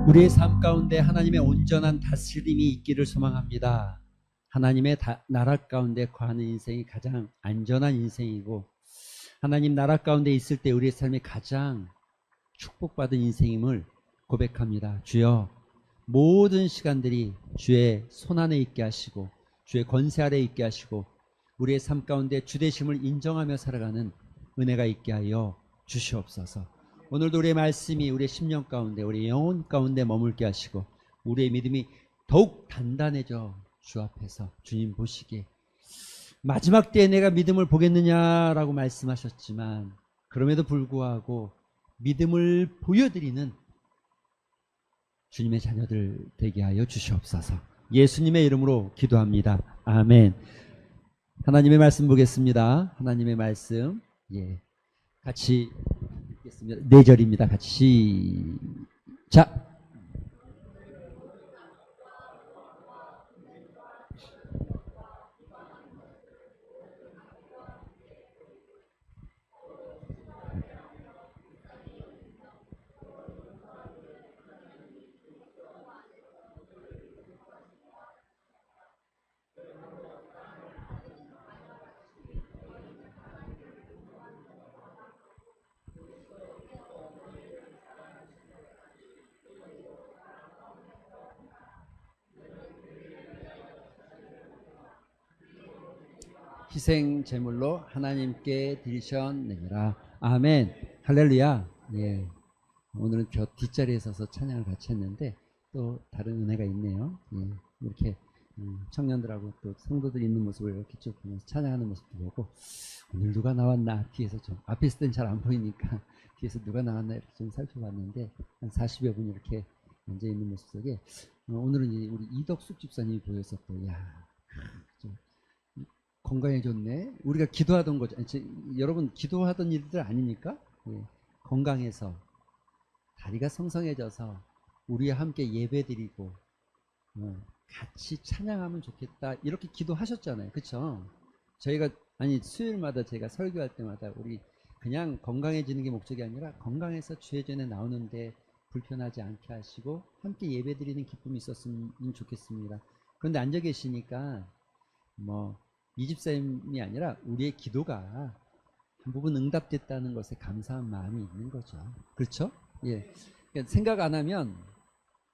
우리의 삶 가운데 하나님의 온전한 다스림이 있기를 소망합니다. 하나님의 나라 가운데 거하는 인생이 가장 안전한 인생이고, 하나님 나라 가운데 있을 때 우리의 삶이 가장 축복받은 인생임을 고백합니다. 주여, 모든 시간들이 주의 손안에 있게 하시고 주의 권세 아래 있게 하시고 우리의 삶 가운데 주되심을 인정하며 살아가는 은혜가 있게 하여 주시옵소서. 오늘도 우리의 말씀이 우리의 심령 가운데, 우리의 영혼 가운데 머물게 하시고 우리의 믿음이 더욱 단단해져 주 앞에서 주님 보시기에, 마지막 때에 내가 믿음을 보겠느냐라고 말씀하셨지만 그럼에도 불구하고 믿음을 보여드리는 주님의 자녀들 되게 하여 주시옵소서. 예수님의 이름으로 기도합니다. 아멘. 하나님의 말씀 보겠습니다. 하나님의 말씀, 같이 읽겠습니다. 4절입니다. 같이 시작. 희생 제물로 하나님께 드리셨느니라. 아멘. 할렐루야. 오늘은 저 뒷자리에 서서 찬양을 같이 했는데 또 다른 은혜가 있네요. 이렇게 청년들하고 또 성도들이 있는 모습을 이렇게 쭉 보면서 찬양하는 모습도 보고, 오늘 누가 나왔나 뒤에서 좀, 앞에 있을 땐 잘 안 보이니까 뒤에서 누가 나왔나 이렇게 좀 살펴봤는데, 한 40여 분 이렇게 앉아 있는 모습 속에 오늘은 우리 이덕숙 집사님이 보여서 또 좀 건강해졌네. 우리가 기도하던 거죠. 여러분 기도하던 일들 아닙니까? 건강해서 다리가 성성해져서 우리와 함께 예배드리고 같이 찬양하면 좋겠다, 이렇게 기도하셨잖아요. 그쵸? 저희가 수요일마다 제가 설교할 때마다 우리 그냥 건강해지는 게 목적이 아니라 건강해서 주의 전에 나오는데 불편하지 않게 하시고 함께 예배드리는 기쁨이 있었으면 좋겠습니다. 그런데 앉아 계시니까 이 집사님이 아니라 우리의 기도가 한 부분 응답됐다는 것에 감사한 마음이 있는 거죠. 그렇죠? 그러니까 생각 안 하면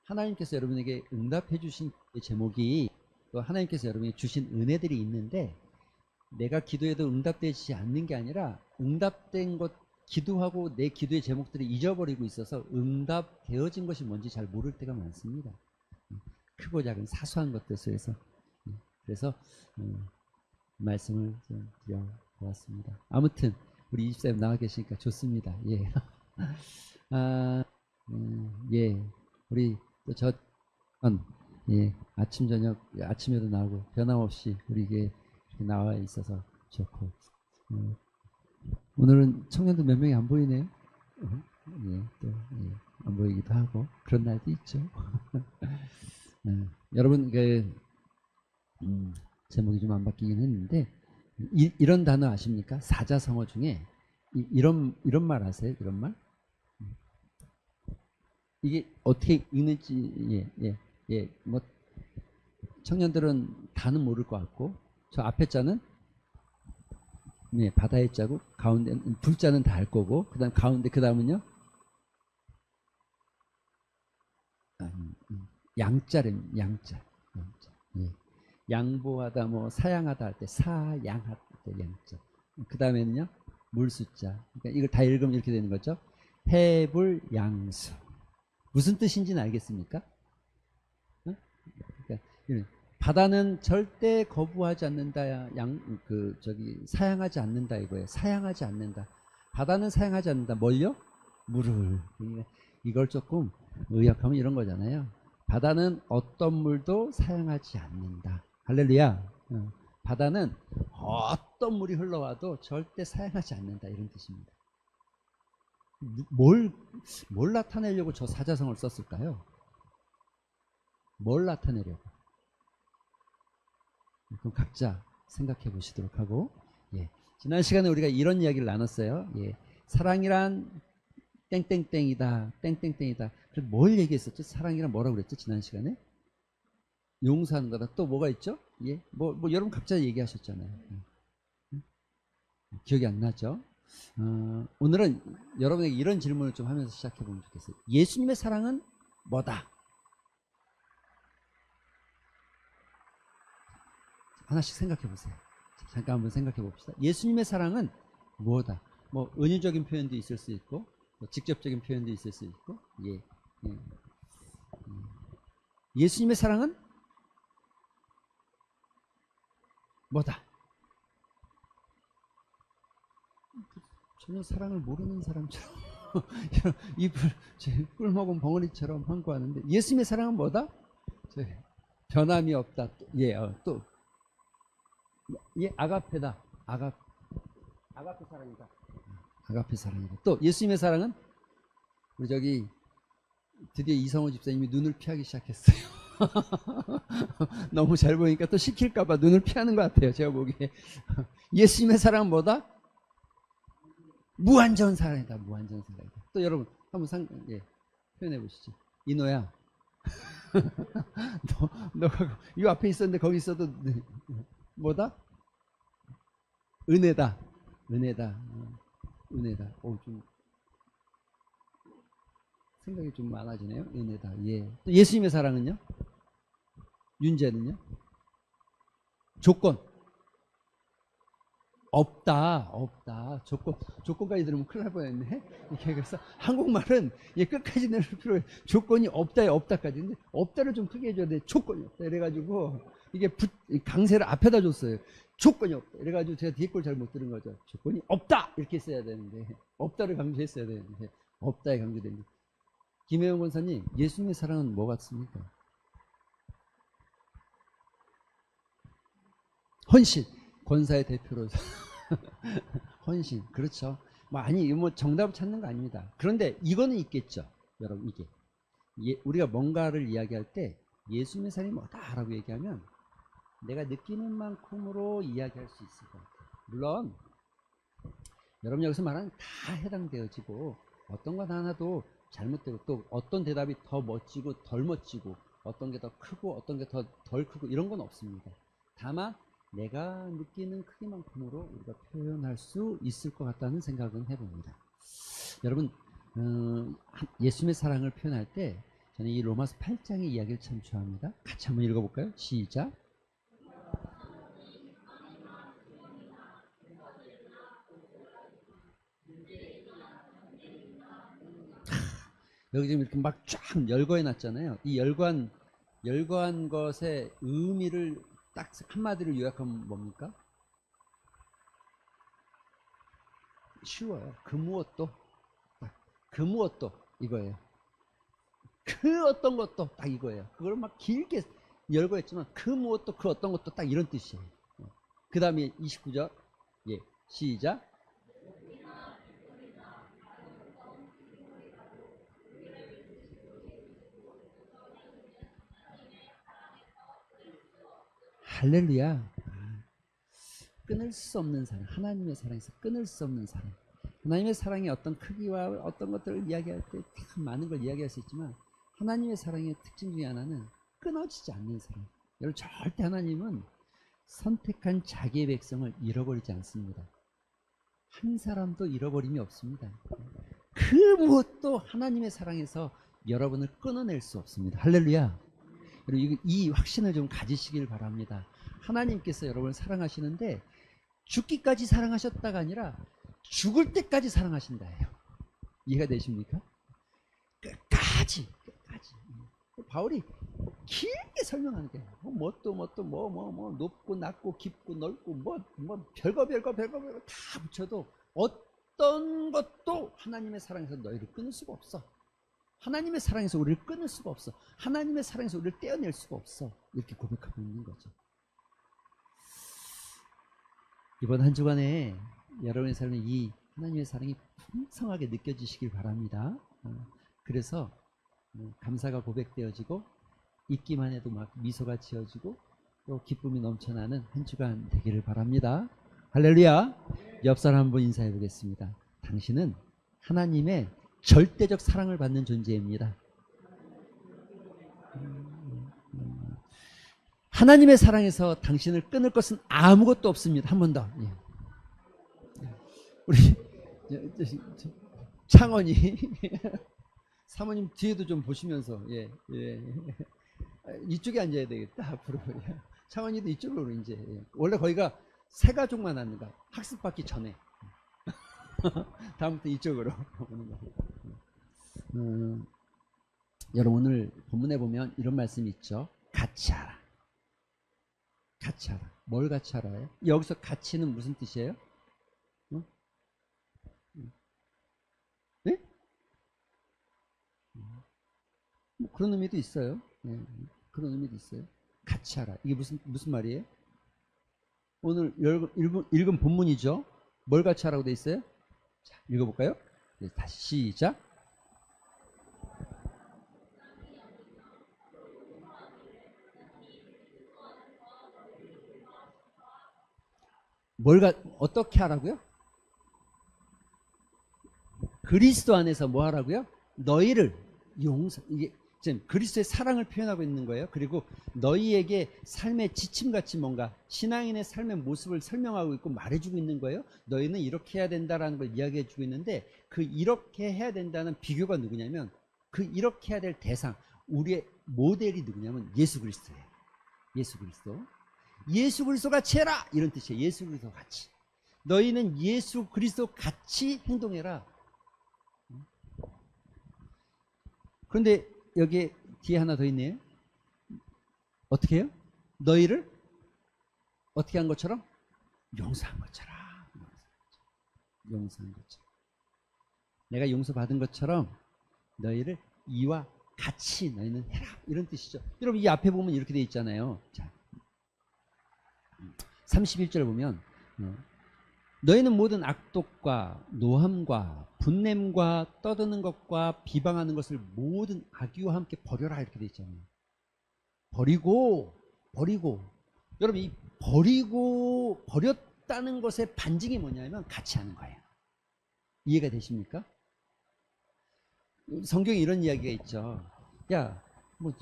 하나님께서 여러분에게 응답해 주신 제목이, 또 하나님께서 여러분에게 주신 은혜들이 있는데, 내가 기도해도 응답되지 않는 게 아니라 응답된 것 기도하고 내 기도의 제목들을 잊어버리고 있어서 응답되어진 것이 뭔지 잘 모를 때가 많습니다. 크고 작은 사소한 것들 속에서. 그래서 말씀을 좀 드려보았습니다. 아무튼 우리 이집사님 나와 계시니까 좋습니다. 우리 또 아침 저녁 아침에도 나오고 변함없이 우리에게 나와 있어서 좋고, 오늘은 청년들 몇 명이 안 보이네요. 안 보이기도 하고 그런 날도 있죠. 여러분 제목이 좀 안 바뀌긴 했는데, 이런 단어 아십니까? 사자성어 중에 이런 말 아세요? 이런 말? 이게 어떻게 읽는지 청년들은 다는 모를 것 같고, 저 앞에 자는 바다의 자고, 가운데 불자는 다 알 거고, 그다음 가운데, 그다음은요 양자는 양자. 양보하다, 사양하다 할 때 사양할 때 양자. 그 다음에는요 물숫자. 그러니까 이걸 다 읽으면 이렇게 되는 거죠. 해불양수. 무슨 뜻인지는 알겠습니까? 그러니까 바다는 절대 거부하지 않는다, 사양하지 않는다 이거예요. 사양하지 않는다. 바다는 사양하지 않는다. 뭘요? 물을. 그러니까 이걸 조금 의역하면 이런 거잖아요. 바다는 어떤 물도 사용하지 않는다. 할렐루야. 바다는 어떤 물이 흘러와도 절대 사용하지 않는다, 이런 뜻입니다. 뭘 나타내려고 저 사자성어를 썼을까요? 뭘 나타내려고? 그럼 각자 생각해 보시도록 하고, 지난 시간에 우리가 이런 이야기를 나눴어요. 사랑이란 땡땡땡이다. 땡땡땡이다. 그래서 뭘 얘기했었죠? 사랑이란 뭐라고 그랬죠? 지난 시간에? 용서하는 거다. 또 뭐가 있죠? 예? 뭐 여러분 각자 얘기하셨잖아요. 기억이 안 나죠? 오늘은 여러분에게 이런 질문을 좀 하면서 시작해 보면 좋겠어요. 예수님의 사랑은 뭐다? 하나씩 생각해 보세요. 잠깐 한번 생각해 봅시다. 예수님의 사랑은 뭐다? 뭐 은유적인 표현도 있을 수 있고, 뭐 직접적인 표현도 있을 수 있고, 예. 예수님의 사랑은 뭐다? 전혀 사랑을 모르는 사람처럼 꿀 먹은 벙어리처럼 항구하는데, 예수님의 사랑은 뭐다? 변함이 없다. 또 아가페다. 아가페 사랑이다. 아가페 사랑이다. 또 예수님의 사랑은 우리 저기 드디어 이성호 집사님이 눈을 피하기 시작했어요. 너무 잘 보니까 또 시킬까봐 눈을 피하는 것 같아요. 제가 보기에. 예수님의 사랑은 뭐다? 무한전 사랑이다. 무한전 사랑이다. 또 여러분 한번 표현해 보시죠. 이노야, 너가 이 앞에 있었는데 거기 있어도 뭐다? 은혜다. 은혜다. 좀 생각이 좀 많아지네요. 은혜다. 예. 또 예수님의 사랑은요? 윤재는요? 조건. 없다. 조건까지 들으면 큰일 날 뻔했네. 그래서 한국말은 끝까지 내릴 필요해. 조건이 없다에 없다까지. 근데 없다를 좀 크게 해줘야 돼. 조건이 없다. 이래가지고 이게 강세를 앞에다 줬어요. 조건이 없다. 이래가지고 제가 뒤에 걸 잘 못 들은 거죠. 조건이 없다! 이렇게 써야 되는데, 없다를 강조했어야 되는데, 없다에 강조됩니다. 김혜영 권사님, 예수님의 사랑은 뭐 같습니까? 헌신. 권사의 대표로서. 헌신. 그렇죠. 뭐 정답을 찾는 거 아닙니다. 그런데 이거는 있겠죠. 여러분, 이게. 우리가 뭔가를 이야기할 때 예수님의 사랑이 뭐다라고 얘기하면 내가 느끼는 만큼으로 이야기할 수 있을 것 같아요. 물론 여러분 여기서 말하는 다 해당되어지고 어떤 것 하나도 잘못되고 또 어떤 대답이 더 멋지고 덜 멋지고 어떤 게 더 크고 어떤 게 더 덜 크고 이런 건 없습니다. 다만 내가 느끼는 크기만큼으로 우리가 표현할 수 있을 것 같다는 생각은 해봅니다. 여러분 예수님의 사랑을 표현할 때 저는 이 로마서 8장의 이야기를 참 좋아합니다. 같이 한번 읽어볼까요? 시작. 여기 지금 이렇게 막 쫙 열거해 놨잖아요. 이 열거한 것의 의미를 딱 한마디로 요약하면 뭡니까? 쉬워요. 그 무엇도 이거예요. 그 어떤 것도 딱 이거예요. 그걸 막 길게 열거했지만 그 무엇도 그 어떤 것도 딱 이런 뜻이에요. 그 다음에 29절 시작. 할렐루야. 끊을 수 없는 사랑. 하나님의 사랑에서 끊을 수 없는 사랑. 하나님의 사랑의 어떤 크기와 어떤 것들을 이야기할 때 참 많은 걸 이야기할 수 있지만 하나님의 사랑의 특징 중에 하나는 끊어지지 않는 사랑. 여러분 절대 하나님은 선택한 자기의 백성을 잃어버리지 않습니다. 한 사람도 잃어버림이 없습니다. 그 무엇도 하나님의 사랑에서 여러분을 끊어낼 수 없습니다. 할렐루야. 그리고 이 확신을 좀 가지시길 바랍니다. 하나님께서 여러분을 사랑하시는데 죽기까지 사랑하셨다가 아니라 죽을 때까지 사랑하신다예요. 이해가 되십니까? 끝까지. 바울이 길게 설명하는 게 높고 낮고 깊고 넓고 별거 다 붙여도 어떤 것도 하나님의 사랑에서 너희를 끊을 수가 없어. 하나님의 사랑에서 우리를 끊을 수가 없어. 하나님의 사랑에서 우리를 떼어낼 수가 없어. 이렇게 고백하고 있는 거죠. 이번 한 주간에 여러분의 삶에 이 하나님의 사랑이 풍성하게 느껴지시길 바랍니다. 그래서 감사가 고백되어지고 있기만 해도 막 미소가 지어지고 또 기쁨이 넘쳐나는 한 주간 되기를 바랍니다. 할렐루야. 옆 사람 한번 인사해 보겠습니다. 당신은 하나님의 절대적 사랑을 받는 존재입니다. 하나님의 사랑에서 당신을 끊을 것은 아무것도 없습니다. 한 번 더. 예. 우리 창원이 사모님 뒤에도 좀 보시면서 예. 이쪽에 앉아야 되겠다 앞으로. 창원이도 이쪽으로 이제 원래 거기가 세 가족만 하는 거 학습 받기 전에 다음부터 이쪽으로 오는 거. 여러분 오늘 본문에 보면 이런 말씀이 있죠. 같이 하라. 같이 하라. 뭘 같이 하라요? 여기서 같이는 무슨 뜻이에요? 네? 뭐 그런 의미도 있어요. 네. 그런 의미도 있어요. 같이 하라. 이게 무슨 말이에요? 오늘 읽은 본문이죠. 뭘 같이 하라고 돼 있어요? 자, 읽어볼까요? 네, 다시 시작. 어떻게 하라고요? 그리스도 안에서 뭐 하라고요? 너희를 이게 지금 그리스도의 사랑을 표현하고 있는 거예요. 그리고 너희에게 삶의 지침같이 뭔가 신앙인의 삶의 모습을 설명하고 있고 말해주고 있는 거예요. 너희는 이렇게 해야 된다라는 걸 이야기해주고 있는데 그 이렇게 해야 된다는 비교가 누구냐면 그 이렇게 해야 될 대상 우리의 모델이 누구냐면 예수 그리스도예요. 예수 그리스도. 예수 그리스도 같이 해라 이런 뜻이에요. 예수 그리스도 같이. 너희는 예수 그리스도 같이 행동해라. 그런데 여기 뒤에 하나 더 있네요. 어떻게 해요? 너희를 어떻게 한 것처럼? 용서한 것처럼. 용서한 것처럼. 내가 용서받은 것처럼 너희를 이와 같이 너희는 해라. 이런 뜻이죠. 여러분 이 앞에 보면 이렇게 돼 있잖아요. 자, 31절 보면 너희는 모든 악독과 노함과 분냄과 떠드는 것과 비방하는 것을 모든 악의와 함께 버려라 이렇게 돼 있잖아요. 버리고 여러분 이 버렸다는 것의 반증이 뭐냐면 같이 하는 거예요. 이해가 되십니까? 성경에 이런 이야기가 있죠. 야, 뭐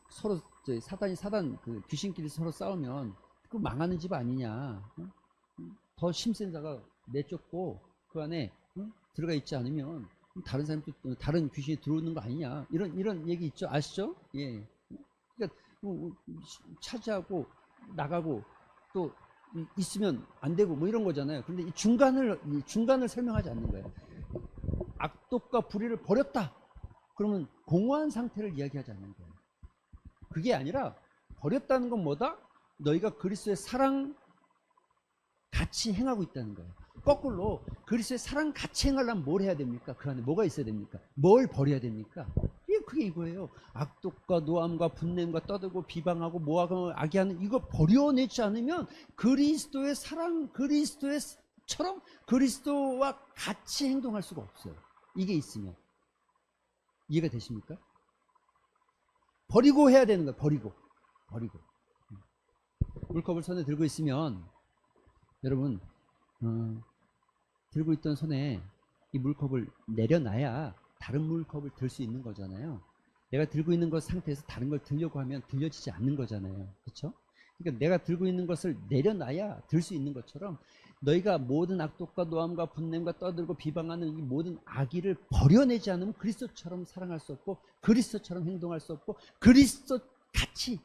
서로 사단 그 귀신끼리 서로 싸우면 그 망하는 집 아니냐? 더 힘센 자가 내쫓고 그 안에 들어가 있지 않으면 다른 사람도 다른 귀신이 들어오는 거 아니냐? 이런 얘기 있죠. 아시죠? 예. 그러니까 차지하고 나가고 또 있으면 안 되고 뭐 이런 거잖아요. 그런데 이 중간을 설명하지 않는 거예요. 악독과 불의를 버렸다. 그러면 공허한 상태를 이야기하지 않는 거예요. 그게 아니라 버렸다는 건 뭐다? 너희가 그리스도의 사랑 같이 행하고 있다는 거예요. 거꾸로 그리스도의 사랑 같이 행하려면 뭘 해야 됩니까? 그 안에 뭐가 있어야 됩니까? 뭘 버려야 됩니까? 그게 이거예요. 악독과 노함과 분냄과 떠들고 비방하고 모하고 악의하는 이거 버려내지 않으면 그리스도의 사랑, 그리스도의처럼 그리스도와 같이 행동할 수가 없어요. 이게 있으면. 이해가 되십니까? 버리고 해야 되는 거예요. 버리고. 물컵을 손에 들고 있으면 여러분 들고 있던 손에 이 물컵을 내려놔야 다른 물컵을 들 수 있는 거잖아요. 내가 들고 있는 것 상태에서 다른 걸 들려고 하면 들려지지 않는 거잖아요. 그렇죠? 그러니까 내가 들고 있는 것을 내려놔야 들 수 있는 것처럼 너희가 모든 악독과 노함과 분냄과 떠들고 비방하는 이 모든 악의를 버려내지 않으면 그리스도처럼 사랑할 수 없고 그리스도처럼 행동할 수 없고 그리스도 같이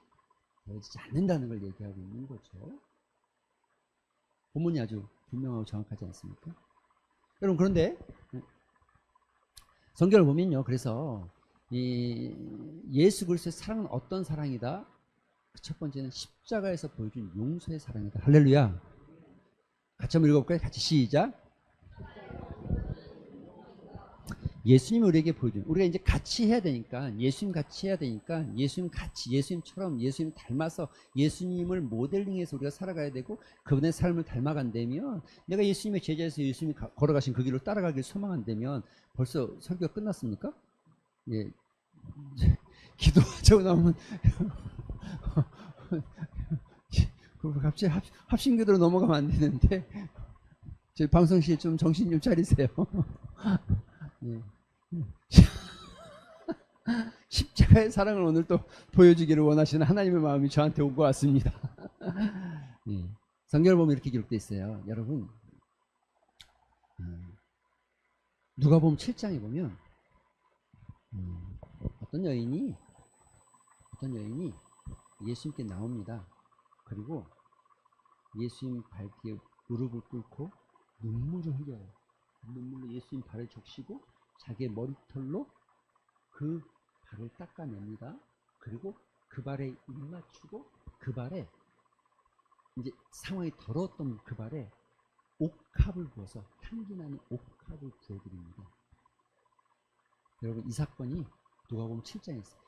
되어지지 않는다는 걸 얘기하고 있는 거죠. 본문이 아주 분명하고 정확하지 않습니까? 여러분 그런데 성경을 보면요. 그래서 이 예수 그리스도의 사랑은 어떤 사랑이다? 첫 번째는 십자가에서 보여준 용서의 사랑이다. 할렐루야. 같이 한번 읽어볼까요? 같이 시작. 예수님이 우리에게 보여준, 우리가 이제 같이 해야 되니까, 예수님 같이 해야 되니까, 예수님처럼 예수님 닮아서 예수님을 모델링해서 우리가 살아가야 되고, 그분의 삶을 닮아간다면, 내가 예수님의 제자에서 예수님이 걸어가신 그 길로 따라가길 소망한다면, 벌써 설교가 끝났습니까? 예. 기도하자고 나오면, 갑자기 합심기도로 넘어가면 안 되는데, 저희 방송 시에 좀 정신 좀 차리세요. 예. 십자가의 사랑을 오늘 또 보여주기를 원하시는 하나님의 마음이 저한테 온 것 같습니다. 예. 성경을 보면 이렇게 기록되어 있어요. 여러분, 누가복음 7장에 보면 어떤 여인이 예수님께 나옵니다. 그리고 예수님 발 뒤에 무릎을 꿇고 눈물을 흘려요. 눈물로 예수님 발을 적시고 자기의 머리털로 그 발을 닦아냅니다. 그리고 그 발에 입 맞추고 그 발에 이제 상황이 더러웠던 그 발에 옥합을 부어서 향기 나는 옥합을 부어드립니다. 여러분, 이 사건이 누가복음 7장에 있어요.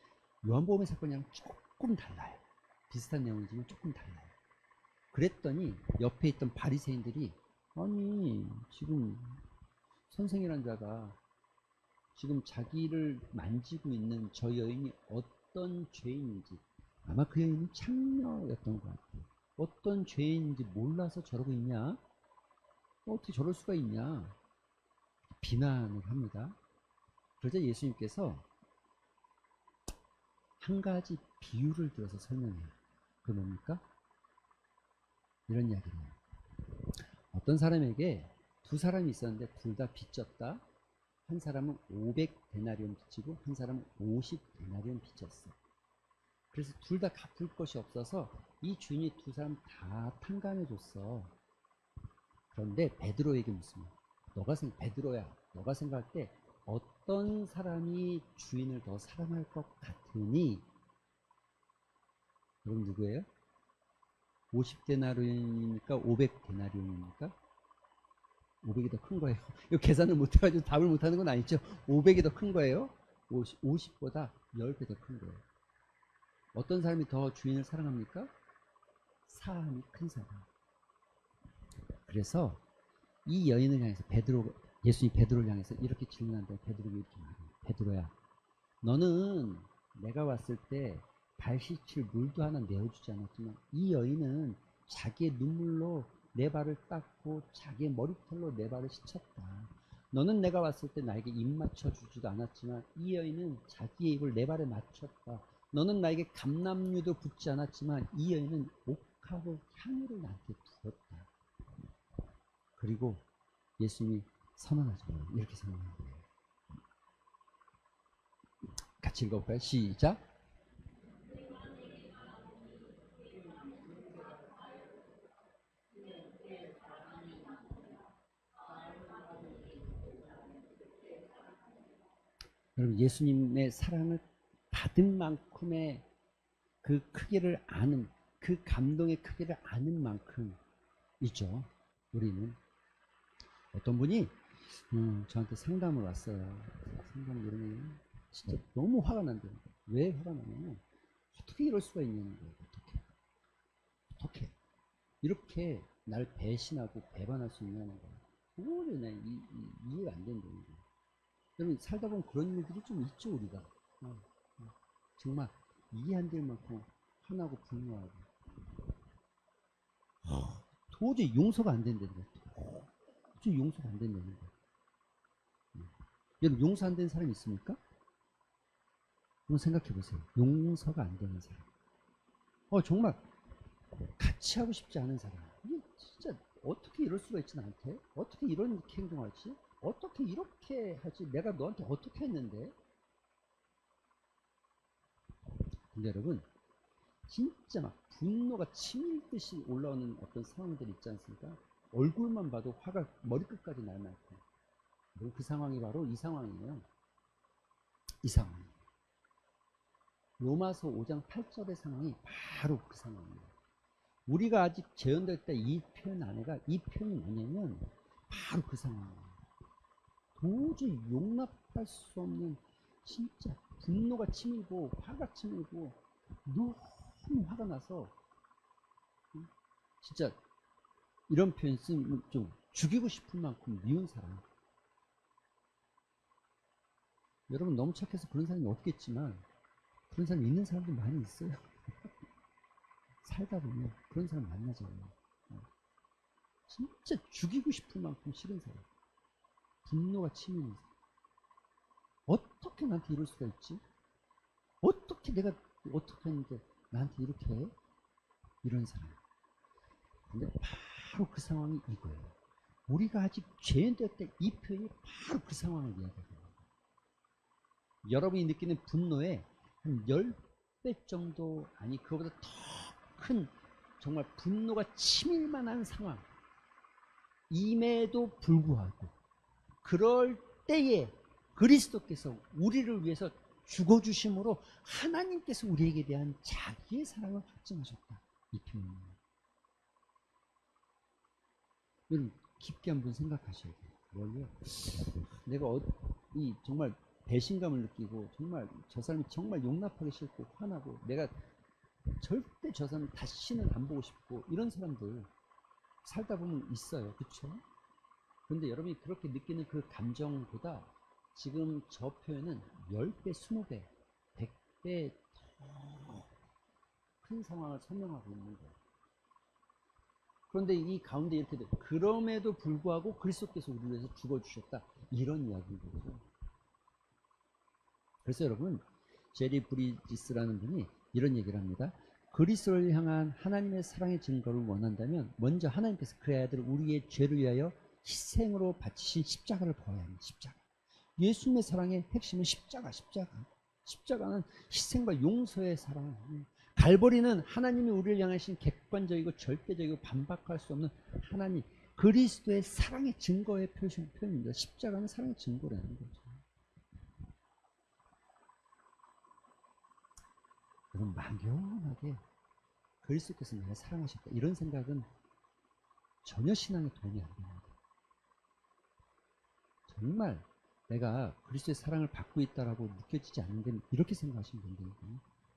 요한복음의 사건이랑 조금 달라요. 비슷한 내용이지만 조금 달라요. 그랬더니 옆에 있던 바리새인들이 아니 지금 선생이란 자가 지금 자기를 만지고 있는 저 여인이 어떤 죄인인지, 아마 그 여인은 창녀였던 것 같아요. 어떤 죄인인지 몰라서 저러고 있냐? 어떻게 저럴 수가 있냐? 비난을 합니다. 그러자 예수님께서 한 가지 비유를 들어서 설명해요. 그게 뭡니까? 이런 이야기예요. 어떤 사람에게 두 사람이 있었는데 둘 다 빚졌다. 한 사람은 500데나리온 빚지고 한 사람은 50데나리온 빚졌어. 그래서 둘 다 갚을 것이 없어서 이 주인이 두 사람 다 탕감해 줬어. 그런데 베드로에게 묻습니다. 베드로야, 너가 생각할 때 어떤 사람이 주인을 더 사랑할 것 같으니? 여러분 누구예요? 50데나리온입니까? 500데나리온입니까? 500이 더 큰 거예요. 이거 계산을 못해가지고 답을 못하는 건 아니죠. 500이 더 큰 거예요. 50보다 10배 더 큰 거예요. 어떤 사람이 더 주인을 사랑합니까? 사함이 큰 사람. 그래서 이 여인을 향해서 예수님이 베드로를 향해서 이렇게 질문한다. 베드로가 이렇게 말해요. 베드로야, 너는 내가 왔을 때 발 씻을 물도 하나 내어주지 않았지만 이 여인은 자기의 눈물로 내 발을 닦고 자기의 머리털로 내 발을 씻었다. 너는 내가 왔을 때 나에게 입 맞춰주지도 않았지만 이 여인은 자기의 입을 내 발에 맞췄다. 너는 나에게 감람류도 붓지 않았지만 이 여인은 옥하고 향유를 나한테 부었다. 그리고 예수님이 선언하죠. 이렇게 선언하는 거예요. 같이 읽어볼까요? 시작. 여러분, 예수님의 사랑을 받은 만큼의 그 크기를 아는, 그 감동의 크기를 아는 만큼이죠. 우리는. 어떤 분이 저한테 상담을 왔어요. 상담을 이러면 진짜 너무 화가 난대요. 왜 화가 나냐면 어떻게 이럴 수가 있냐는 거예요. 어떻게 이렇게 날 배신하고 배반할 수 있냐는 거예요. 도저히 이해가 안 된다는 거예요. 여러분, 살다 보면 그런 일들이 좀 있죠. 우리가 정말 이해 안 될 만큼 화나고 분노하고 도저히 용서가 안 된다는 거예요. 도저히 용서가 안 된다는 거예요. 여러분, 용서 안 되는 사람 있습니까? 한번 생각해 보세요. 용서가 안 되는 사람. 정말 같이 하고 싶지 않은 사람. 이게 진짜 어떻게 이럴 수가 있지 나한테? 어떻게 이렇게 행동하지? 어떻게 이렇게 하지? 내가 너한테 어떻게 했는데? 근데 여러분, 진짜 막 분노가 치밀듯이 올라오는 어떤 상황들이 있지 않습니까? 얼굴만 봐도 화가 머리끝까지 날 만큼. 그 상황이 바로 이 상황이에요. 이 상황. 로마서 5장 8절의 상황이 바로 그 상황이에요. 우리가 아직 재현될 때 이 표현 안에가, 이 표현이 뭐냐면 바로 그 상황이에요. 도저히 용납할 수 없는 진짜 분노가 치밀고 화가 치밀고 너무 화가 나서 진짜 이런 표현 쓰면 좀 죽이고 싶은 만큼 미운 사람. 여러분, 너무 착해서 그런 사람이 없겠지만 그런 사람 있는 사람도 많이 있어요. 살다 보면 그런 사람 만나잖아요. 진짜 죽이고 싶은 만큼 싫은 사람. 분노가 치미는 사람. 어떻게 나한테 이럴 수가 있지? 어떻게 내가 어떻게 했는데 나한테 이렇게 해? 이런 사람. 근데 바로 그 상황이 이거예요. 우리가 아직 죄인 되었을 때 이 표현이 바로 그 상황을 이야기합니다. 여러분이 느끼는 분노의 한 10배 정도, 아니 그거보다 더 큰 정말 분노가 치밀만한 상황 임에도 불구하고 그럴 때에 그리스도께서 우리를 위해서 죽어주심으로 하나님께서 우리에게 대한 자기의 사랑을 확증하셨다. 이 표현입니다. 여러분 깊게 한번 생각하셔야 돼요. 뭘요? 내가 정말 배신감을 느끼고 정말 저 사람이 정말 용납하기 싫고 화나고 내가 절대 저 사람 다시는 안 보고 싶고 이런 사람들 살다 보면 있어요. 그렇죠? 그런데 여러분이 그렇게 느끼는 그 감정보다 지금 저 표현은 10배, 20배, 100배 더 큰 상황을 설명하고 있는 거예요. 그런데 이 가운데 이렇게 돼. 그럼에도 불구하고 그리스도께서 우리를 위해서 죽어주셨다. 이런 이야기인 거죠. 그래서 여러분 제리 브리지스라는 분이 이런 얘기를 합니다. 그리스도를 향한 하나님의 사랑의 증거를 원한다면 먼저 하나님께서 그의 아들 우리의 죄를 위하여 희생으로 바치신 십자가를 보아야 합니다. 십자가. 예수님의 사랑의 핵심은 십자가. 십자가는 희생과 용서의 사랑. 갈보리는 하나님이 우리를 향하신 객관적이고 절대적이고 반박할 수 없는 하나님 그리스도의 사랑의 증거의 표현입니다. 십자가는 사랑의 증거라는 거죠. 여러분 막연하게 그리스도께서 나를 사랑하셨다 이런 생각은 전혀 신앙에 도움이 안 됩니다. 정말 내가 그리스도의 사랑을 받고 있다라고 느껴지지 않는데 이렇게 생각하시면 된다니까.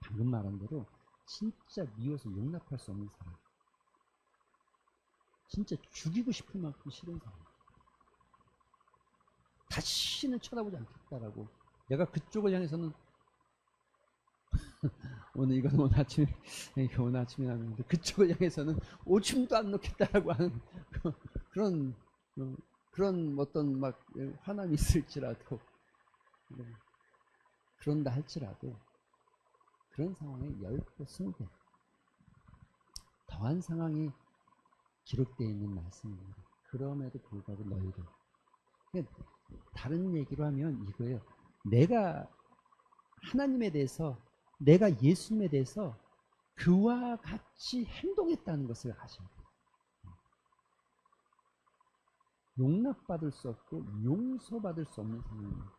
방금 말한 대로 진짜 미워서 용납할 수 없는 사람, 진짜 죽이고 싶을 만큼 싫은 사람, 다시는 쳐다보지 않겠다라고 내가 그쪽을 향해서는 오늘 아침에 나는데 그쪽을 향해서는 오줌도 안 놓겠다라고 하는 그런 어떤 막 화남이 있을지라도 그런다 할지라도 그런 상황에 10배, 20배 더한 상황이 기록되어 있는 말씀입니다. 그럼에도 불구하고 너희들. 다른 얘기로 하면 이거예요. 내가 하나님에 대해서 내가 예수님에 대해서 그와 같이 행동했다는 것을 아셔야 돼요. 용납받을 수 없고 용서받을 수 없는 상황입니다.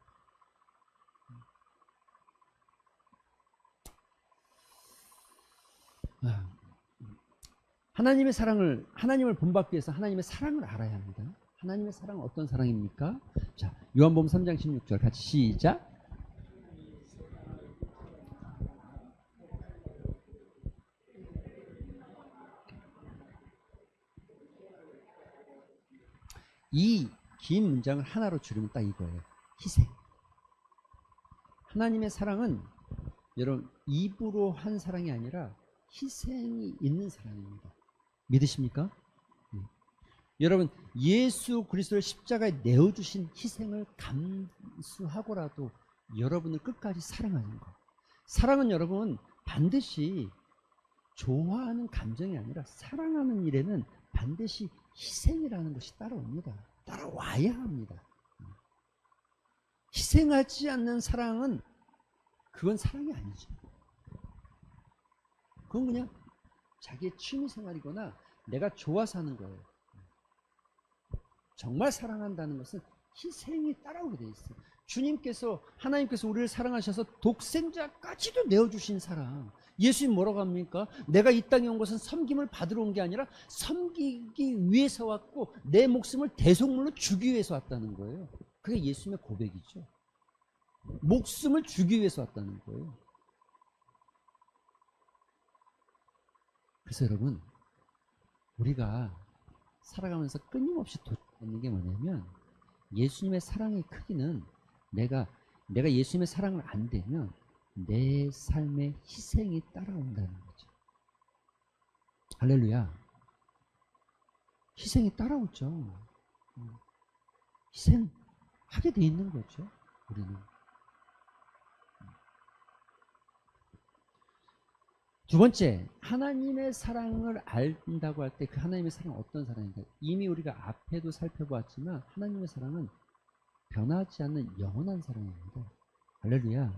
하나님을 본받기 위해서 하나님의 사랑을 알아야 합니다. 하나님의 사랑은 어떤 사랑입니까? 자, 요한복음 3장 16절 같이 시작. 이 긴 문장을 하나로 줄이면 딱 이거예요. 희생. 하나님의 사랑은 여러분 입으로 한 사랑이 아니라 희생이 있는 사랑입니다. 믿으십니까? 여러분 예수 그리스도를 십자가에 내어주신 희생을 감수하고라도 여러분을 끝까지 사랑하는 것. 사랑은 여러분 반드시 좋아하는 감정이 아니라 사랑하는 일에는 반드시 희생이라는 것이 따라옵니다. 따라와야 합니다. 희생하지 않는 사랑은 그건 사랑이 아니죠. 그건 그냥 자기의 취미생활이거나 내가 좋아서 하는 거예요. 정말 사랑한다는 것은 희생이 따라오게 돼 있어요. 하나님께서 우리를 사랑하셔서 독생자까지도 내어주신 사랑. 예수님 뭐라고 합니까? 내가 이 땅에 온 것은 섬김을 받으러 온 게 아니라 섬기기 위해서 왔고 내 목숨을 대속물로 주기 위해서 왔다는 거예요. 그게 예수님의 고백이죠. 목숨을 주기 위해서 왔다는 거예요. 그래서 여러분 우리가 살아가면서 끊임없이 돋는 게 뭐냐면 예수님의 사랑의 크기는 내가 예수님의 사랑을 안 되면 내 삶의 희생이 따라온다는 거죠. 할렐루야. 희생이 따라오죠. 희생하게 돼 있는 거죠. 우리는. 두 번째, 하나님의 사랑을 안다고 할 때 그 하나님의 사랑은 어떤 사랑인가? 이미 우리가 앞에도 살펴보았지만 하나님의 사랑은 변하지 않는 영원한 사랑입니다. 할렐루야.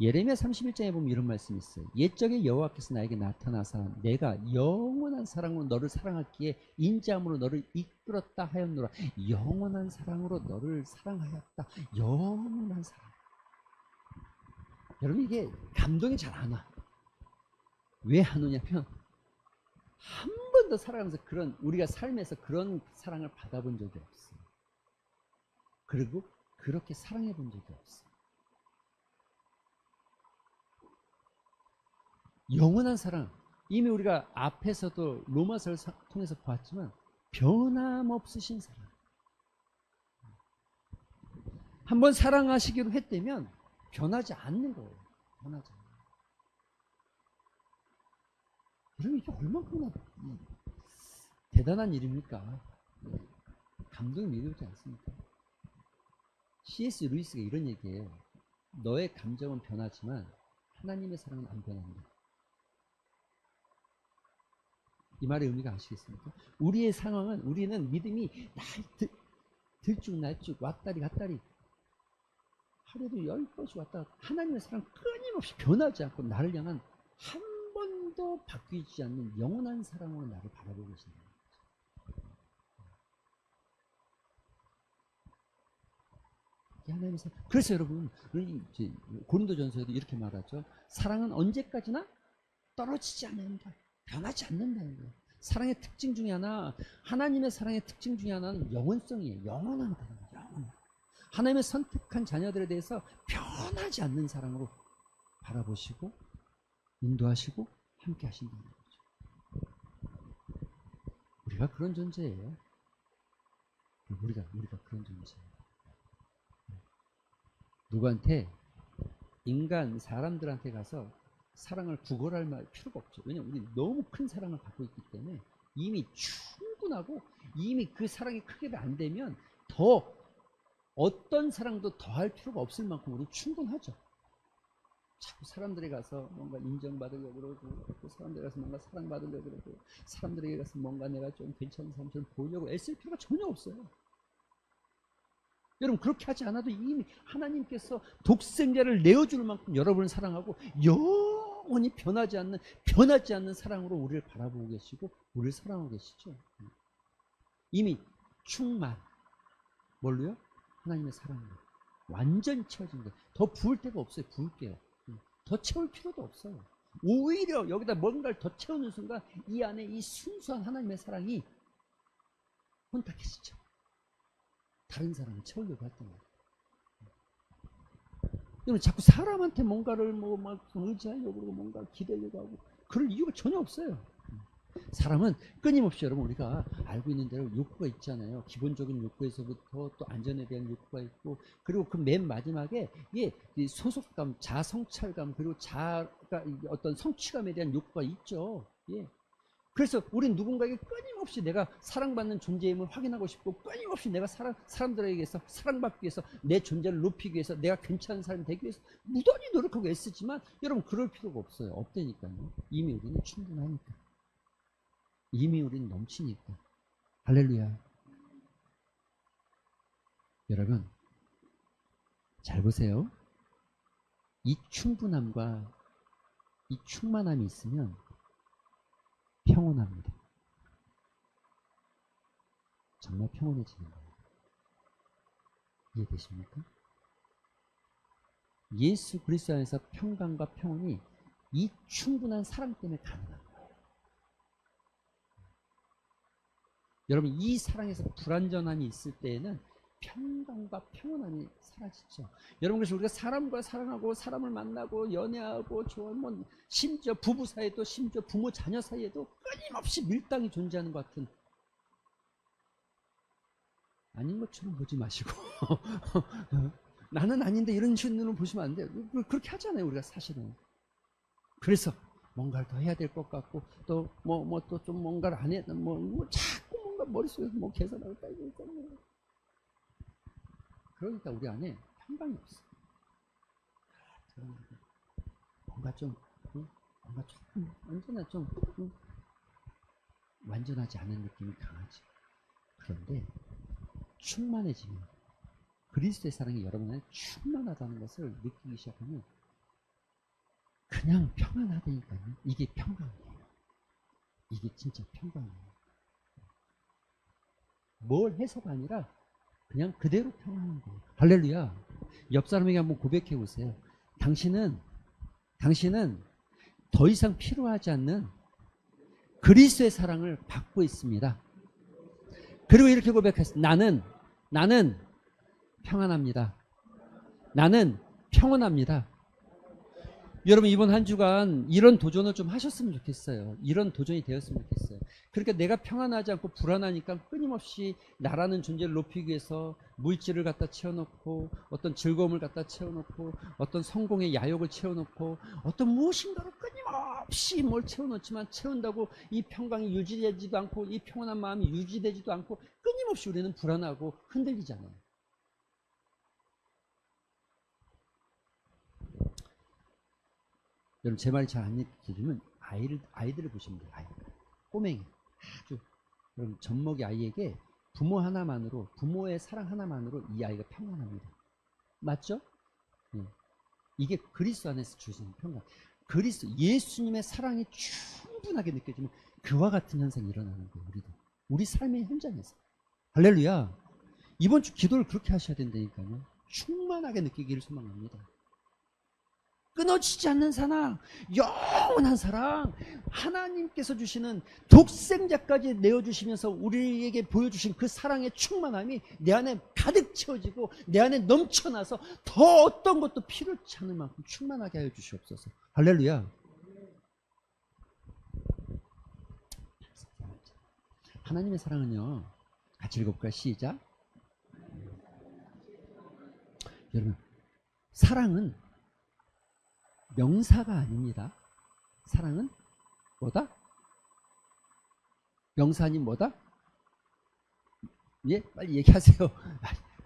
예레미야 31장에 보면 이런 말씀이 있어요. 옛적에 여호와께서 나에게 나타나사 내가 영원한 사랑으로 너를 사랑하기에 인자함으로 너를 이끌었다 하였노라. 영원한 사랑으로 너를 사랑하였다. 영원한 사랑. 여러분, 이게 감동이 잘 안 와. 왜 안 오냐면 한 번도 살아가면서 그런, 우리가 삶에서 그런 사랑을 받아본 적이 없어요. 그리고 그렇게 사랑해 본 적이 없어요. 영원한 사랑, 이미 우리가 앞에서도 로마서를 통해서 보았지만 변함없으신 사랑. 한번 사랑하시기로 했다면 변하지 않는 거예요. 변하지 않는 거예요. 여러분, 이게 얼마나 대단한 일입니까? 감동이 미루지 않습니까? C.S. 루이스가 이런 얘기해요. 너의 감정은 변하지만 하나님의 사랑은 안 변합니다. 이 말의 의미가 아시겠습니까? 우리의 상황은, 우리는 믿음이 들쭉날쭉 왔다리 갔다리 하루에도 10번씩 왔다 갔다, 하나님의 사랑 끊임없이 변하지 않고 나를 향한 한 번도 바뀌지 않는 영원한 사랑으로 나를 바라보고 계신다. 하나님의 사랑. 그래서 여러분, 고린도전서에도 이렇게 말하죠. 사랑은 언제까지나 떨어지지 않는다. 변하지 않는다는 거예요. 사랑의 특징 중에 하나, 하나님의 사랑의 특징 중에 하나는 영원성이에요. 영원하다는 거예요. 영원. 하나님의 선택한 자녀들에 대해서 변하지 않는 사랑으로 바라보시고 인도하시고 함께 하신다는 거죠. 우리가 그런 존재예요. 우리가 그런 존재예요. 누구한테, 사람들한테 가서 사랑을 구걸할 필요가 없죠. 왜냐하면 우리 너무 큰 사랑을 갖고 있기 때문에 이미 충분하고, 이미 그 사랑이 크게 안 되면 더 어떤 사랑도 더 할 필요가 없을 만큼 우리 충분하죠. 자꾸 사람들에 가서 뭔가 인정받으려고 그러고, 사람들에 가서 뭔가 사랑받으려고 그러고, 사람들에게 가서 뭔가 내가 좀 괜찮은 사람처럼 보려고 애쓸 필요가 전혀 없어요. 여러분, 그렇게 하지 않아도 이미 하나님께서 독생자를 내어주는 만큼 여러분을 사랑하고 영원히 변하지 않는 사랑으로 우리를 바라보고 계시고 우리를 사랑하고 계시죠. 이미 충만. 뭘로요? 하나님의 사랑으로 완전히 채워진 거예요. 더 부을 데가 없어요. 부을게요. 더 채울 필요도 없어요. 오히려 여기다 뭔가를 더 채우는 순간 이 안에 이 순수한 하나님의 사랑이 혼탁해지죠. 다른 사람을 채우려고 할 때마다. 여러분, 자꾸 사람한테 뭔가를 막 의지하려고 그러고 뭔가 기대려고 하고 그럴 이유가 전혀 없어요. 사람은 끊임없이, 여러분, 우리가 알고 있는 대로 욕구가 있잖아요. 기본적인 욕구에서부터 또 안전에 대한 욕구가 있고, 그리고 그 맨 마지막에 이 소속감, 자성찰감, 그리고 어떤 성취감에 대한 욕구가 있죠. 예. 그래서 우린 누군가에게 끊임없이 내가 사랑받는 존재임을 확인하고 싶고, 끊임없이 내가 사람들에게서 사랑받기 위해서, 내 존재를 높이기 위해서, 내가 괜찮은 사람이 되기 위해서 무던히 노력하고 애쓰지만 여러분, 그럴 필요가 없어요. 없다니까요. 이미 우리는 충분하니까. 이미 우리는 넘치니까. 할렐루야. 여러분, 잘 보세요. 이 충분함과 이 충만함이 있으면 평온합니다. 정말 평온해지는 거예요. 이해되십니까? 예수 그리스도 안에서 평강과 평온이 이 충분한 사랑 때문에 가능한 거예요. 여러분, 이 사랑에서 불완전함이 있을 때에는 평강과 평온함이 사라지죠. 여러분, 그래서 우리가 사람과 사랑하고, 사람을 만나고, 연애하고, 심지어 부부 사이에도, 심지어 부모 자녀 사이에도 끊임없이 밀당이 존재하는 것 같은, 아닌 것처럼 보지 마시고 나는 아닌데 이런 식으로 보시면 안 돼요. 그렇게 하잖아요, 우리가 사실은. 그래서 뭔가를 더 해야 될 것 같고, 또 또 좀 뭔가를 안 해, 자꾸 뭔가 머릿속에서 계산하고 따지고 있잖아요. 그러니까 우리 안에 평강이 없어. 뭔가 좀 뭔가 조금 언제나 좀 완전하지 않은 느낌이 강하지. 그런데 충만해지면 그리스도의 사랑이 여러분 안에 충만하다는 것을 느끼기 시작하면 그냥 평안하다니까요. 이게 평강이에요. 이게 진짜 평강이에요. 뭘 해서가 아니라 그냥 그대로 평안한 거예요. 할렐루야. 옆 사람에게 한번 고백해 보세요. 당신은 더 이상 필요하지 않는 그리스도의 사랑을 받고 있습니다. 그리고 이렇게 고백했어요. 나는 평안합니다. 나는 평온합니다. 여러분 이번 한 주간 이런 도전을 좀 하셨으면 좋겠어요. 이런 도전이 되었으면 좋겠어요. 그러니까 내가 평안하지 않고 불안하니까 끊임없이 나라는 존재를 높이기 위해서 물질을 갖다 채워놓고 어떤 즐거움을 갖다 채워놓고 어떤 성공의 야욕을 채워놓고 어떤 무엇인가로 끊임없이 뭘 채워놓지만 채운다고 이 평강이 유지되지도 않고 이 평온한 마음이 유지되지도 않고 끊임없이 우리는 불안하고 흔들리잖아요. 여러분 제 말이 잘 안 느껴지면 아이들을 보시면 돼요. 아이. 꼬맹이 아주 여러분 젖먹이 아이에게 부모의 사랑 하나만으로 이 아이가 평안합니다. 맞죠? 네. 이게 그리스도 안에서 주시는 평강. 예수님의 사랑이 충분하게 느껴지면 그와 같은 현상이 일어나는 거예요. 우리 삶의 현장에서. 할렐루야. 이번 주 기도를 그렇게 하셔야 된다니까요. 충만하게 느끼기를 소망합니다. 끊어지지 않는 사랑, 영원한 사랑, 하나님께서 주시는 독생자까지 내어주시면서 우리에게 보여주신 그 사랑의 충만함이 내 안에 가득 채워지고 내 안에 넘쳐나서 더 어떤 것도 필요치 않을 만큼 충만하게 하여 주시옵소서. 할렐루야. 하나님의 사랑은요, 같이 읽어볼까요? 시작. 여러분, 사랑은 명사가 아닙니다. 사랑은 뭐다? 명사 아닌 뭐다? 예? 빨리 얘기하세요.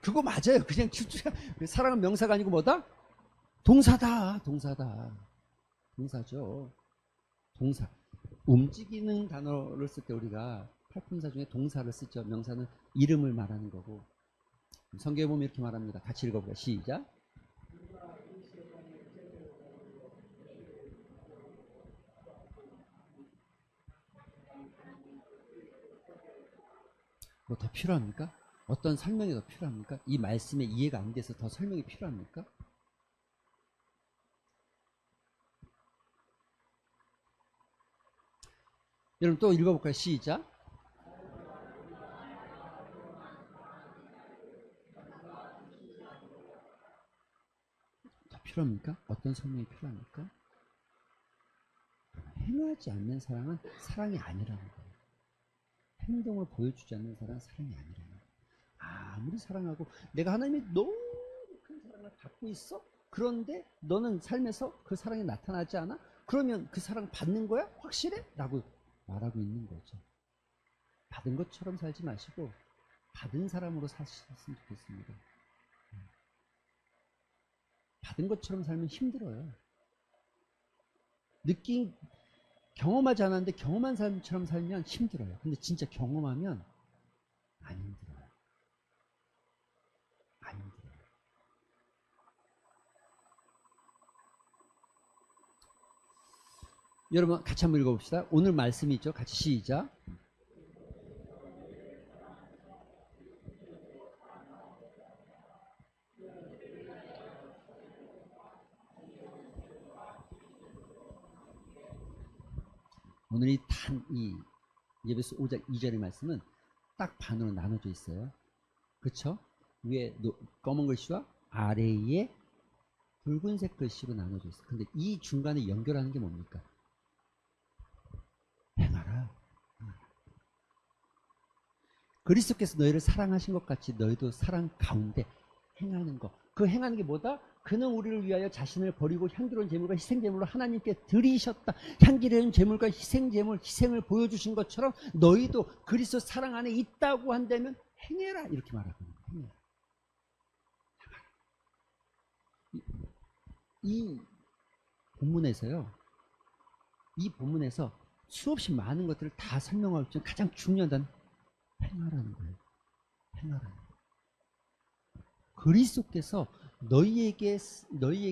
그거 맞아요. 그냥 사랑은 명사가 아니고 뭐다? 동사다. 동사죠. 동사. 움직이는 단어를 쓸 때 우리가 팔품사 중에 동사를 쓰죠. 명사는 이름을 말하는 거고. 성경에 보면 이렇게 말합니다. 같이 읽어볼까요? 시작. 뭐 더 필요합니까? 어떤 설명이 더 필요합니까? 이 말씀에 이해가 안 돼서 더 설명이 필요합니까? 여러분 또 읽어볼까요? 시작. 더 필요합니까? 어떤 설명이 필요합니까? 행하지 않는 사랑은 사랑이 아니라는 거예요. 행동을 보여주지 않는 사랑은 사랑이 아니라는 거예요. 아무리 사랑하고 내가 하나님의 너무 큰 사랑을 받고 있어? 그런데 너는 삶에서 그 사랑이 나타나지 않아? 그러면 그 사랑 받는 거야? 확실해? 라고 말하고 있는 거죠. 받은 것처럼 살지 마시고 받은 사람으로 사셨으면 좋겠습니다. 받은 것처럼 살면 힘들어요. 경험하지 않았는데 경험한 사람처럼 살면 힘들어요. 근데 진짜 경험하면 안 힘들어요. 안 힘들어요. 여러분 같이 한번 읽어봅시다. 오늘 말씀이 있죠. 같이 시작. 오늘 이 예배서 5장 2절의 말씀은 딱 반으로 나눠져 있어요. 그쵸? 위에 검은 글씨와 아래에 붉은색 글씨로 나눠져 있어요. 근데 이 중간에 연결하는 게 뭡니까? 행하라. 그리스도께서 너희를 사랑하신 것 같이 너희도 사랑 가운데 행하는 것. 그 행하는 게 뭐다? 그는 우리를 위하여 자신을 버리고 향기로운 제물과 희생제물로 하나님께 드리셨다. 향기로운 제물과 희생을 보여주신 것처럼 너희도 그리스도 사랑 안에 있다고 한다면 행해라. 이렇게 말하거든요. 행해라. 이 본문에서요. 이 본문에서 수없이 많은 것들을 다 설명하고 있지만 가장 중요한 건 행하라는 거예요. 행하라는 거예요. 그리스도께서 너희에게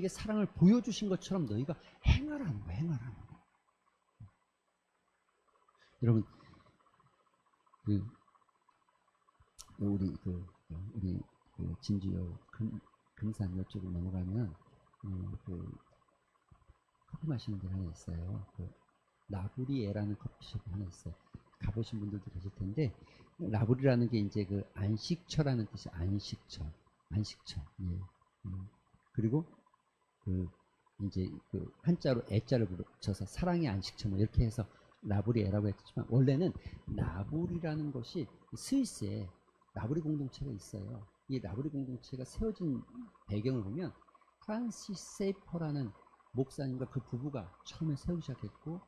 사랑을 보여주신 것처럼 너희가 행하라는 거예요. 행하라는 거예요. 여러분, 우리 진주요 금산 이쪽으로 넘어가면 커피 마시는 데 하나 있어요. 라브리에라는 커피숍이 하나 있어요. 가보신 분들도 계실 텐데, 라브리라는 게 이제 그 안식처라는 뜻이 안식처. 예. 그리고 이제 한자로 애자를 붙여서 사랑의 안식처 뭐 이렇게 해서 라브리에라고 했지만, 원래는 라브리라는 것이 스위스에 라브리 공동체가 있어요. 이 라브리 공동체가 세워진 배경을 보면 프란시스 세이퍼라는 목사님과 그 부부가 처음에 세우기 시작했고,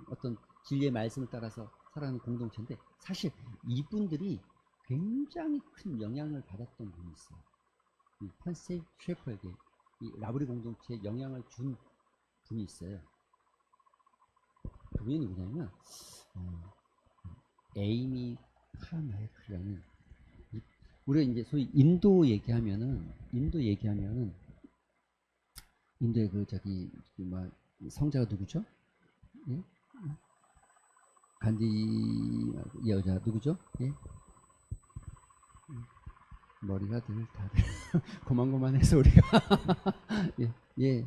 어떤 진리의 말씀을 따라서 살아가는 공동체인데, 사실 이분들이 굉장히 큰 영향을 받았던 분이 있어요. 이 프란시스 셰퍼에게 이 라브리 공동체에 영향을 준 분이 있어요. 그분이 누구냐면 에이미 카마이클이라는, 우리가 이제 소위 인도 얘기하면은 인도의 성자가 누구죠? 예? 간디 여자 누구죠? 예? 머리가 다들 고만고만해서 우리가 예.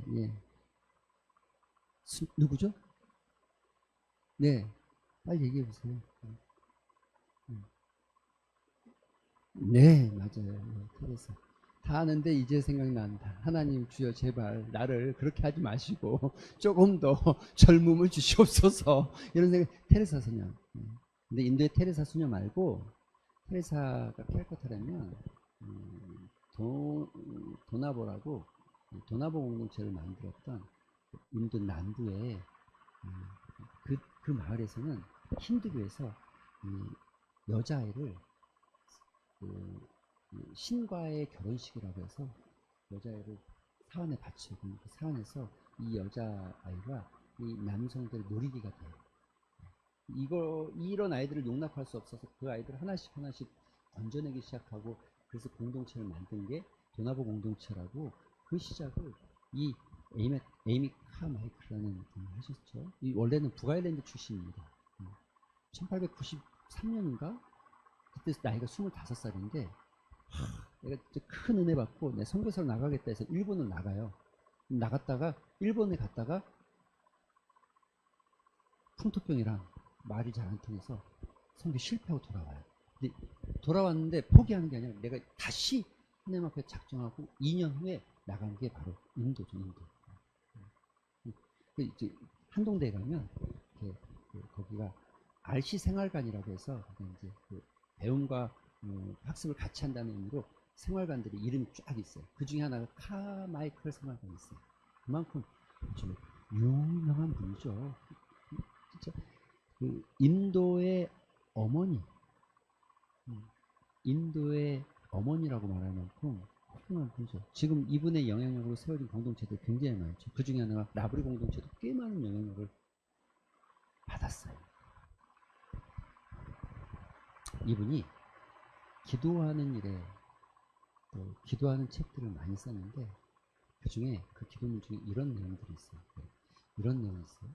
누구죠? 네, 빨리 얘기해 보세요. 네, 맞아요. 네, 테레사. 다 아는데 이제 생각난다. 하나님 주여 제발 나를 그렇게 하지 마시고 조금 더 젊음을 주시옵소서. 이런 생각. 테레사 소녀. 근데 인도의 테레사 소녀 말고, 테레사가 캘커타라면 도나보라고, 도나보 공동체를 만들었던 인도 남부의 그 마을에서는 힌두교에서 여자아이를 신과의 결혼식이라고 해서 여자아이를 사원에 바치고, 그 사원에서 이 여자아이가 이 남성들의 놀이기가 돼요. 이런 아이들을 용납할 수 없어서 그 아이들을 하나씩 건져내기 시작하고, 그래서 공동체를 만든 게 도나보 공동체라고, 그 시작을 이 에이미 카마이클라는 분이 하셨죠. 원래는 북아일랜드 출신입니다. 1893년인가? 그때 나이가 25살인데, 내가 큰 은혜 받고 내 선교사로 나가겠다 해서 일본을 나가요. 나갔다가 일본에 갔다가 풍토병이랑 말이 잘 안 통해서 선교 실패하고 돌아와요. 근데 돌아왔는데 포기하는 게 아니라 내가 다시 하나님 앞에 작정하고 2년 후에 나간 게 바로 인도죠. 인도. 이제 한동대에 가면 거기가 RC 생활관이라고 해서 이제 배움과 학습을 같이 한다는 의미로 생활관들이 이름이 쫙 있어요. 그 중에 하나가 카마이클 생활관이 있어요. 그만큼 아주 유명한 분이죠. 진짜 인도의 어머니라고 말할 만큼 훌륭한 분이죠. 지금 이분의 영향력으로 세워진 공동체들 굉장히 많죠. 그 중에 하나가 라브리 공동체도 꽤 많은 영향력을 받았어요. 이분이 기도하는 일에 기도하는 책들을 많이 썼는데, 그 중에 그 기도문 중에 이런 내용들이 있어요. 이런 내용이 있어요.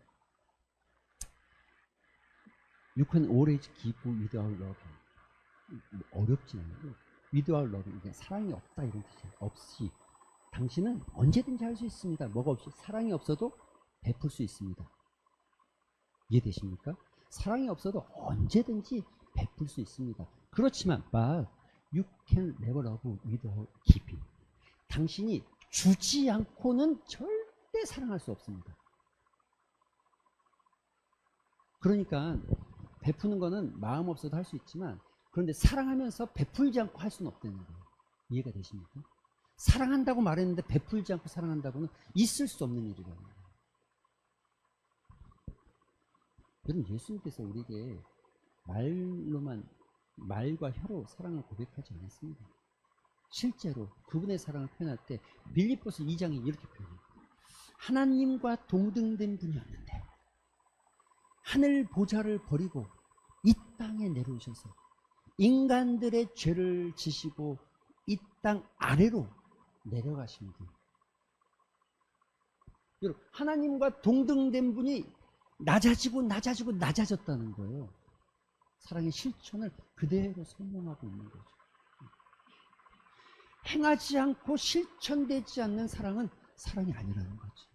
You can always give without loving. 어렵지 않아요. without loving. 그러니까 사랑이 없다 이런 뜻이에요. 없이. 당신은 언제든지 할 수 있습니다. 뭐가 없이. 사랑이 없어도 베풀 수 있습니다. 이해되십니까? 사랑이 없어도 언제든지 베풀 수 있습니다. 그렇지만 but you can never love without giving. 당신이 주지 않고는 절대 사랑할 수 없습니다. 그러니까 베푸는 거는 마음 없어도 할 수 있지만, 그런데 사랑하면서 베풀지 않고 할 수는 없다는 거예요. 이해가 되십니까? 사랑한다고 말했는데 베풀지 않고 사랑한다고는 있을 수 없는 일이라는 거예요. 여러분, 예수님께서 우리에게 말과 혀로 사랑을 고백하지 않았습니다. 실제로 그분의 사랑을 표현할 때 빌립보서 2장이 이렇게 표현해요. 하나님과 동등된 분이었는데 하늘 보좌를 버리고 이 땅에 내려오셔서 인간들의 죄를 지시고 이 땅 아래로 내려가신 분. 여러분, 하나님과 동등된 분이 낮아졌다는 거예요. 사랑의 실천을 그대로 설명하고 있는 거죠. 행하지 않고 실천되지 않는 사랑은 사랑이 아니라는 거죠.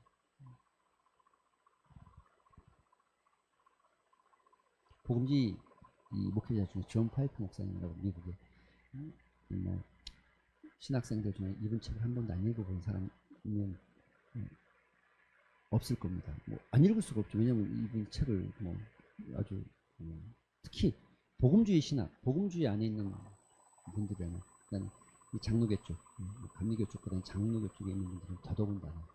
복음지 이 목회자 중에 존 파이프 목사님이라고 미국에 신학생들 중에 이분 책을 한 번도 안 읽어본 사람은 없을 겁니다. 뭐 안 읽을 수가 없죠. 왜냐하면 이분 책을 뭐 아주 특히 복음주의 신학, 복음주의 안에 있는 분들이라면, 그러니까 이 장로교 쪽, 감리교 쪽보다는 장로교 쪽에 있는 분들은 더더군다나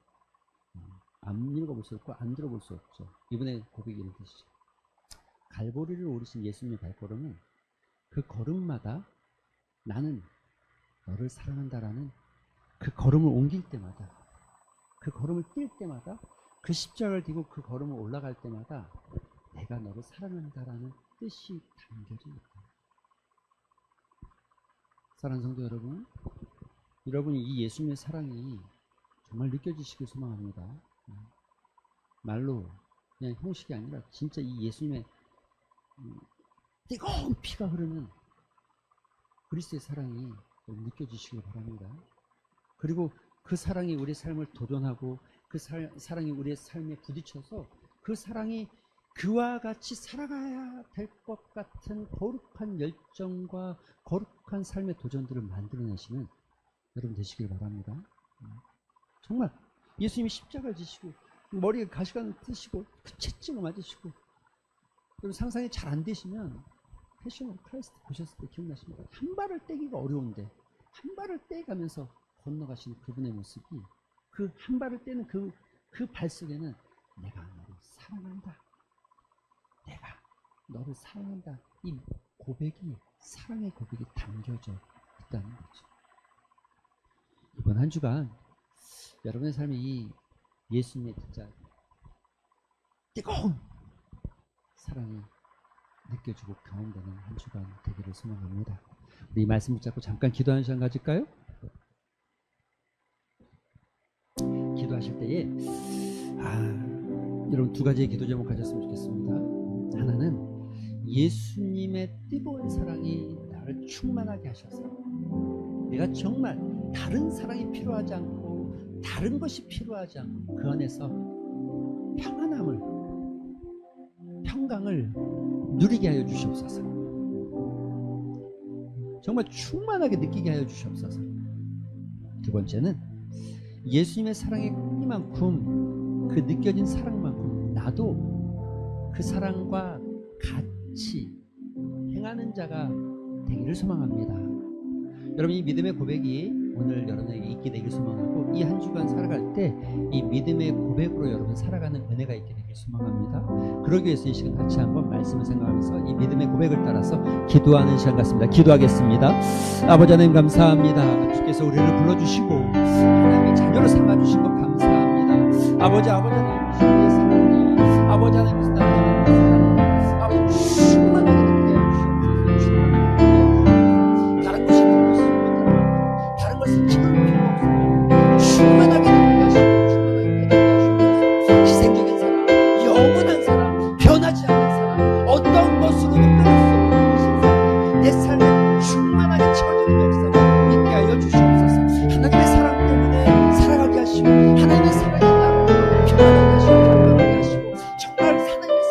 안 읽어볼 수 없고 안 들어볼 수 없죠. 이번에 고백이 이런 뜻이죠. 갈보리를 오르신 예수님의 발걸음은 그 걸음마다 나는 너를 사랑한다라는 그 걸음을 옮길 때마다, 그 걸음을 뛸 때마다, 그 십자가를 뒤고 그 걸음을 올라갈 때마다 내가 너를 사랑한다라는 뜻이 담겨집니다. 사랑하는 성도 여러분, 여러분이 이 예수님의 사랑이 정말 느껴지시길 소망합니다. 말로 그냥 형식이 아니라 진짜 이 예수님의 뜨거운 피가 흐르는 그리스도의 사랑이 느껴지시길 바랍니다. 그리고 그 사랑이 우리의 삶을 도전하고 그 사랑이 우리의 삶에 부딪혀서 그 사랑이 그와 같이 살아가야 될 것 같은 거룩한 열정과 거룩한 삶의 도전들을 만들어내시는 여러분 되시길 바랍니다. 정말 예수님이 십자가를 지시고 머리에 가시관을 뜨시고 그 채찍을 맞으시고, 여러분 상상이 잘 안 되시면 패션 오브 크라이스트 보셨을 때 기억나십니까? 한 발을 떼기가 어려운데 한 발을 떼가면서 건너가시는 그분의 모습이, 그 한 발을 떼는 그 발 속에는 내가 너를 사랑한다, 내가 너를 사랑한다, 이 고백이, 사랑의 고백이 담겨져 있다는 거죠. 이번 한 주간 여러분의 삶에 이 예수님의 진짜 뜨거운 사랑이 느껴지고 경험되는 한 주간 되기를 소망합니다. 우리 이 말씀 붙잡고 잠깐 기도하는 시간 가질까요? 기도하실 때에 여러분 두 가지의 기도 제목 가졌으면 좋겠습니다. 하나는 예수님의 뜨거운 사랑이 나를 충만하게 하셔서 내가 정말 다른 사랑이 필요하지 않고 다른 것이 필요하지 않고 그 안에서 평안함을, 평강을 누리게 하여 주시옵소서. 정말 충만하게 느끼게 하여 주시옵소서. 두 번째는 예수님의 사랑의 크기만큼, 그 느껴진 사랑만큼 나도 그 사랑과 같이 행하는 자가 되기를 소망합니다. 여러분 이 믿음의 고백이 오늘 여러분에게 있게 되길 소망하고, 이 한 주간 살아갈 때 이 믿음의 고백으로 여러분 살아가는 은혜가 있게 되길 소망합니다. 그러기 위해서 이 시간 같이 한번 말씀을 생각하면서 이 믿음의 고백을 따라서 기도하는 시간 같습니다. 기도하겠습니다. 아버지 하나님 감사합니다. 주께서 우리를 불러주시고 하나님의 자녀로 삼아주신 것 감사합니다. 아버지 하나님 주님의 사랑이, 아버지 하나님 사랑이, 아버지 충만하게 느끼게 해주시옵소서. 충만하게 다른 것이 듣고 있습니다. 다른 것은 지금 필요 없습니다. 충만하게 느끼게 하시고, 충만하게 느끼게 하시옵소서. 희생적인 사랑, 영원한 사랑, 변하지 않는 사랑, 어떤 것으로도 끊을 수 없는 신사랑이 내 삶에 충만하게 채워지는 역사를 있게 하여 주시옵소서. 하나님의 사랑 때문에 살아가게 하시고, 하나님의 사랑이 나를 편안하게 하시고, 건강하게 하시고, 정말 하나님의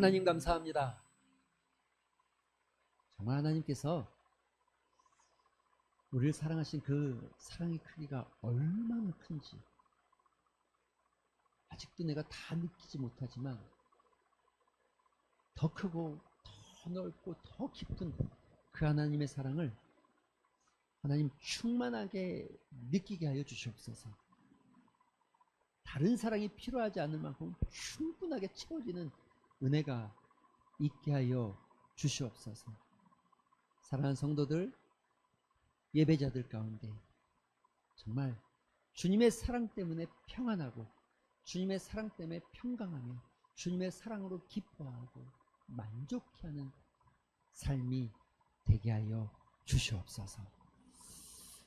하나님 감사합니다. 정말 하나님께서 우리를 사랑하신 그 사랑의 크기가 얼마나 큰지 아직도 내가 다 느끼지 못하지만 더 크고 더 넓고 더 깊은 그 하나님의 사랑을 하나님 충만하게 느끼게 하여 주시옵소서. 다른 사랑이 필요하지 않을 만큼 충분하게 채워지는 은혜가 있게 하여 주시옵소서. 사랑하는 성도들, 예배자들 가운데 정말 주님의 사랑 때문에 평안하고 주님의 사랑 때문에 평강하며 주님의 사랑으로 기뻐하고 만족해하는 삶이 되게 하여 주시옵소서.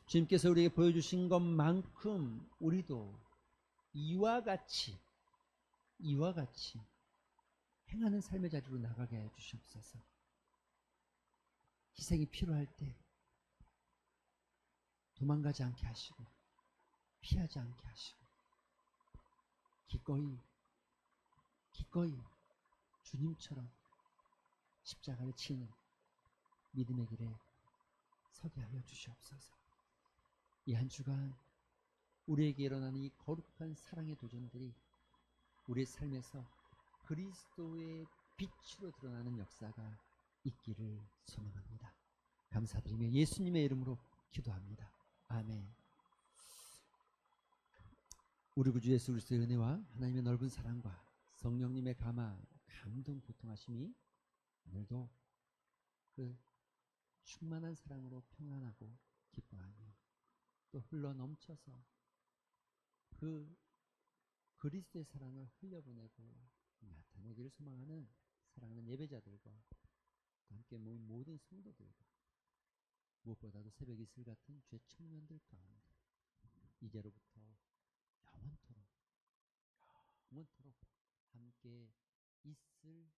주님께서 우리에게 보여주신 것만큼 우리도 이와 같이 행하는 삶의 자리로 나가게 하여 주시옵소서. 희생이 필요할 때 도망가지 않게 하시고 피하지 않게 하시고 기꺼이 주님처럼 십자가를 치는 믿음의 길에 서게 하여 주시옵소서. 이 한 주간 우리에게 일어나는 이 거룩한 사랑의 도전들이 우리의 삶에서 그리스도의 빛으로 드러나는 역사가 있기를 소망합니다. 감사드리며 예수님의 이름으로 기도합니다. 아멘. 우리 구주 예수 그리스도의 은혜와 하나님의 넓은 사랑과 성령님의 감동, 교통하심이 오늘도 그 충만한 사랑으로 평안하고 기뻐하며 또 흘러 넘쳐서 그 그리스도의 사랑을 흘려보내고 나타내기를 소망하는 사랑하는 예배자들과 함께 모인 모든 성도들과 무엇보다도 새벽 이슬 같은 죄 청년들 가운데 이제로부터 영원토록 함께 있을